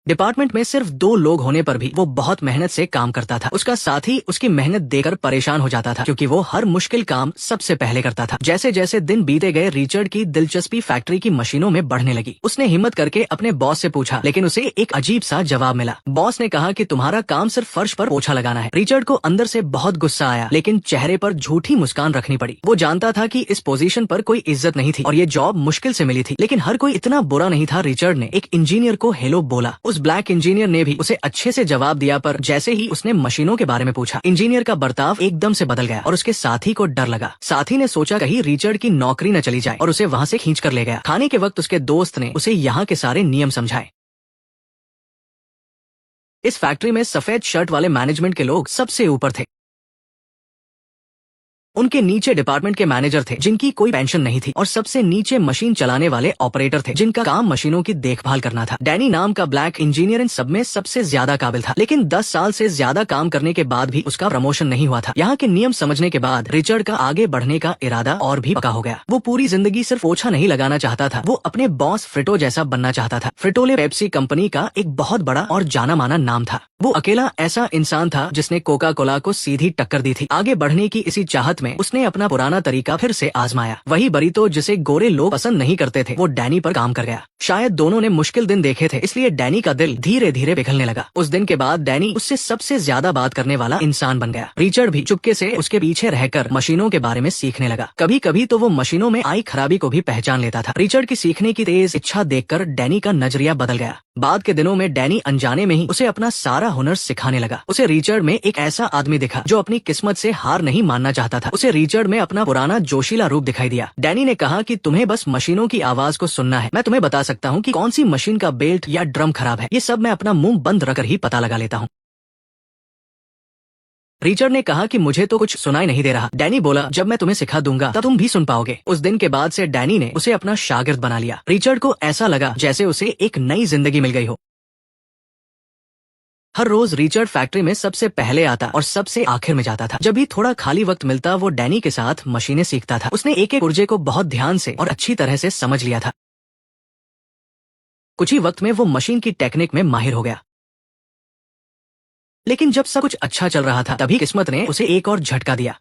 Department में सिर्फ 2 लोग होने पर भी वो बहुत मेहनत से काम करता था। उसका साथी उसकी मेहनत देखकर परेशान हो जाता था क्योंकि वो हर मुश्किल काम सबसे पहले करता था। जैसे जैसे दिन बीते गए रिचर्ड की दिलचस्पी फैक्ट्री की मशीनों में बढ़ने लगी। उसने हिम्मत करके अपने बॉस से पूछा, लेकिन उसे एक अजीब सा जवाब मिला। बॉस ने कहा कि तुम्हारा काम सिर्फ फर्श पर पोछा लगाना है। रिचर्ड को अंदर से बहुत गुस्सा आया, लेकिन चेहरे पर झूठी मुस्कान रखनी पड़ी। वो जानता था कि इस पोजीशन पर कोई इज्जत नहीं थी और ये जॉब मुश्किल से मिली थी, लेकिन हर कोई इतना बुरा नहीं था। रिचर्ड ने एक इंजीनियर को हेलो बोला। उस ब्लैक इंजीनियर ने भी उसे अच्छे से जवाब दिया, पर जैसे ही उसने मशीनों के बारे में पूछा, इंजीनियर का बर्ताव एकदम से बदल गया और उसके साथी को डर लगा। साथी ने सोचा कहीं रिचर्ड की नौकरी न चली जाए और उसे वहाँ से खींच कर ले गया। खाने के वक्त उसके दोस्त ने उसे यहाँ के सारे नियम समझाए। इस फैक्ट्री में सफेद शर्ट वाले मैनेजमेंट के लोग सबसे ऊपर थे। उनके नीचे डिपार्टमेंट के मैनेजर थे जिनकी कोई पेंशन नहीं थी, और सबसे नीचे मशीन चलाने वाले ऑपरेटर थे जिनका काम मशीनों की देखभाल करना था। डैनी नाम का ब्लैक इंजीनियर इन सब में सबसे ज्यादा काबिल था, लेकिन 10 साल से ज्यादा काम करने के बाद भी उसका प्रमोशन नहीं हुआ था। यहाँ के नियम समझने के बाद रिचर्ड का आगे बढ़ने का इरादा और भी पक्का हो गया। वो पूरी जिंदगी सिर्फ पोछा नहीं लगाना चाहता था, वो अपने बॉस फ्रिटो जैसा बनना चाहता था। फ्रिटोले पेप्सी कंपनी का एक बहुत बड़ा और जाना माना नाम था। वो अकेला ऐसा इंसान था जिसने कोका कोला को सीधी टक्कर दी थी। आगे बढ़ने की इसी चाहत में उसने अपना पुराना तरीका फिर से आजमाया। वही बरीतो जिसे गोरे लोग पसंद नहीं करते थे, वो डैनी पर काम कर गया। शायद दोनों ने मुश्किल दिन देखे थे, इसलिए डैनी का दिल धीरे धीरे पिघलने लगा। उस दिन के बाद डैनी उससे सबसे ज्यादा बात करने वाला इंसान बन गया। रिचर्ड भी चुपके से उसके पीछे रहकर मशीनों के बारे में सीखने लगा। कभी कभी तो वो मशीनों में आई खराबी को भी पहचान लेता था। रिचर्ड की सीखने की तेज इच्छा देखकर डैनी का नजरिया बदल गया। बाद के दिनों में डैनी अनजाने में ही उसे अपना सारा हुनर सिखाने लगा। उसे रिचर्ड में एक ऐसा आदमी दिखा जो अपनी किस्मत से हार नहीं मानना चाहता था। उसे रिचर्ड में अपना पुराना जोशीला रूप दिखाई दिया। डैनी ने कहा कि तुम्हें बस मशीनों की आवाज को सुनना है। मैं तुम्हें बता सकता हूँ कि कौन सी मशीन का बेल्ट या ड्रम खराब है। ये सब मैं अपना मुंह बंद रखकर ही पता लगा लेता हूँ। रिचर्ड ने कहा कि मुझे तो कुछ सुनाई नहीं दे रहा। डैनी बोला, जब मैं तुम्हें सिखा दूंगा तब तुम भी सुन पाओगे। उस दिन के बाद से डैनी ने उसे अपना शागिर्द बना लिया। रिचर्ड को ऐसा लगा जैसे उसे एक नई जिंदगी मिल गई हो। हर रोज रिचर्ड फैक्ट्री में सबसे पहले आता और सबसे आखिर में जाता था। जब भी थोड़ा खाली वक्त मिलता वो डैनी के साथ मशीनें सीखता था। उसने एक एक पुर्जे को बहुत ध्यान से और अच्छी तरह से समझ लिया था। कुछ ही वक्त में वो मशीन की टेक्निक में माहिर हो गया। लेकिन जब सब कुछ अच्छा चल रहा था तभी किस्मत ने उसे एक और झटका दिया।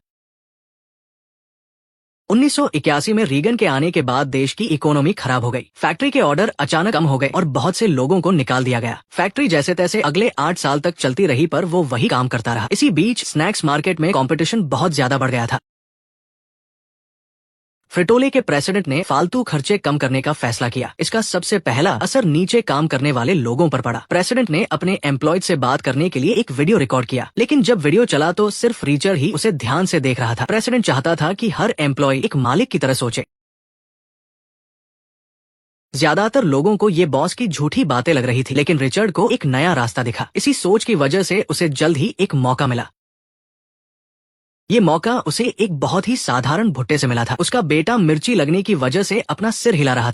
1981 में रीगन के आने के बाद देश की इकोनॉमी खराब हो गई। फैक्ट्री के ऑर्डर अचानक कम हो गए और बहुत से लोगों को निकाल दिया गया। फैक्ट्री जैसे तैसे अगले 8 साल तक चलती रही, पर वो वही काम करता रहा। इसी बीच स्नैक्स मार्केट में कंपटीशन बहुत ज्यादा बढ़ गया था। फ्रिटोले के प्रेसिडेंट ने फालतू खर्चे कम करने का फैसला किया। इसका सबसे पहला असर नीचे काम करने वाले लोगों पर पड़ा। प्रेसिडेंट ने अपने एम्प्लॉयज से बात करने के लिए एक वीडियो रिकॉर्ड किया, लेकिन जब वीडियो चला तो सिर्फ रिचर्ड ही उसे ध्यान से देख रहा था। प्रेसिडेंट चाहता था कि हर एम्प्लॉय एक मालिक की तरह सोचे। ज्यादातर लोगों को ये बॉस की झूठी बातें लग रही थी, लेकिन रिचर्ड को एक नया रास्ता दिखा। इसी सोच की वजह से उसे जल्द ही एक मौका मिला। ये मौका उसे एक बहुत ही साधारण भुट्टे से मिला था। उसका बेटा मिर्ची लगने की वजह से अपना सिर हिला रहा था।